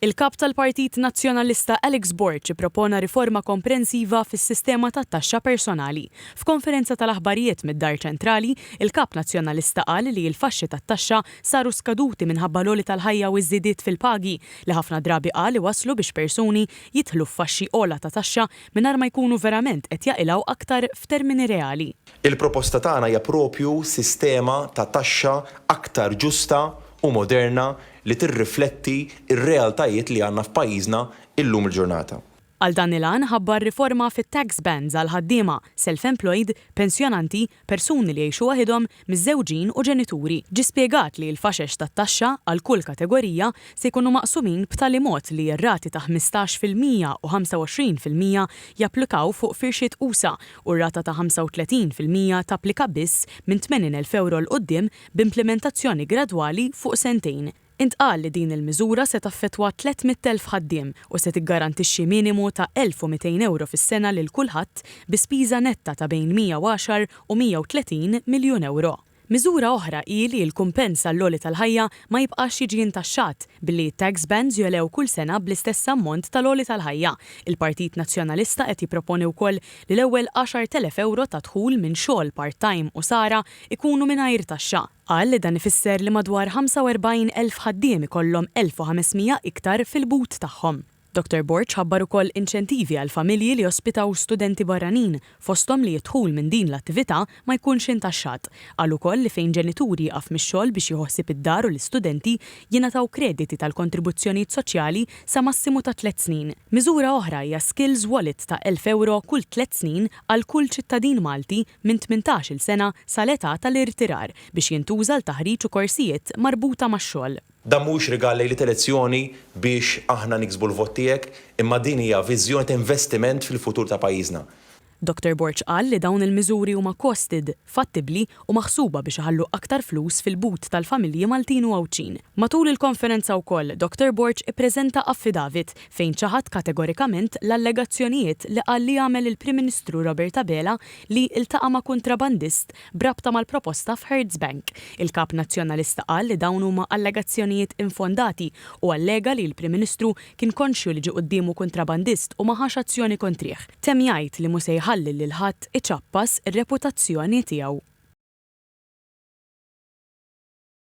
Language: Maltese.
Il-kap tal-Partit Nazzjonalista Alex Borch ippropona riforma komprensiva fis-sistema tat-taxxa personali. F'konferenza tal-aħbarijiet mid-Dar Ċentrali, il-kap Nazzjonalista qal li l-faxxi tat-taxxa saru skaduti minħabba l-għoli tal-ħajja u żiediet fil-pagi li ħafna drabi qal waslu biex persuni jidħlu f'faxxi ogħla ta' taxxa mingħajr ma jkunu verament qed jaqilgħu aktar f'termini reali. Il-proposta tagħna hija propju sistema ta' taxxa aktar ġusta u moderna li tirrifletti ir-realtajiet li għandna f'pajjiżna illum il-ġurnata. Għal dan il-għan ħabbar riforma fit-tax bands għal ħaddiema, self-employed, pensjonanti, persuni li jgħixu waħedhom, miż-żewġin u ġenituri. Ġi spjegat li l-faxex tat-taxxa għal kull kategorija se jkunu maqsumin b'tali mod li r-rati ta' 15% u 25% japplikaw fuq firxiet qusa u r-rata ta' 35% tapplika biss minn 80,000 euro l-qoddim b'implementazzjoni gradwali fuq sentejn. Intqal li din il-miżura se taffettwa 300,000 ħaddiem u se tiggarantixxi minimu ta' 1,200 euro fis-sena lil kulħadd bi spiża netta ta' bejn 110 u 130 miljun euro. Miżura oħra hi li l-kumpens għall-għoli tal-ħajja ma jibqax jiġi intaxxat billi tax bands jolew kull sena bl-istess ammont tal-għoli tal-ħajja. Il-Partit Nazzjonalista qed jipproponi wkoll li l-ewwel 10,000 euro ta' dħul minn xogħol part-time u sara ikunu mingħajr taxxa. Qal li dan ifisser li madwar 45,000 ħaddiem ikollhom 1,500 iktar fil-but tagħhom. Dr. Borch ħabbar ukoll inċentivi għal familji li ospitaw studenti barranin fosthom li jidħul minn din l-attività ma jkunx intaxxat. Qal ukoll li fejn ġenituri jaqaf mix-xogħol biex jħossib id-dar u l-istudenti jingħataw krediti tal-kontribuzzjonijiet soċjali sa massimu ta' 3 snin. Miżura oħra hija Skills Wallet ta' 1,000 euro kull 3 snin għal kull ċittadin Malti minn 18-il sena sal-età tal-irtirar biex jintuża l-taħriġ u korsijiet marbuta max-xogħol. Dan mhux rigal lejn elezzjoni biex aħna niksbu l-vot tiegħek, imma din hija viżjoni ta' investiment fil-futur ta' pajjiżna. Dr. Borch qal li dawn il-miżuri huma costed, fattibbli u maħsuba biex iħallu aktar flus fil-but tal-familji Maltin u Għawċin. Matul il-konferenza wkoll, Dr. Borch ippreżenta affidavit fejn ċaħad kategorikament l-allegazzjonijiet li qal li jagħmel il-Prim Ministru Robert Abela li iltaqa' ma' kontrabandist brabta mal-proposta f'Hertz Bank. Il-Kap Nazzjonalista qal li dawn huma allegazzjonijiet infondati u allega li l-Prim Ministru kien konxju li ġie qudiemu kontrabandist u ma ħax azzjoni kontrih. Tem jgħid li mhu se jħalli lil ħadd iċappas ir-reputazzjoni tiegħu.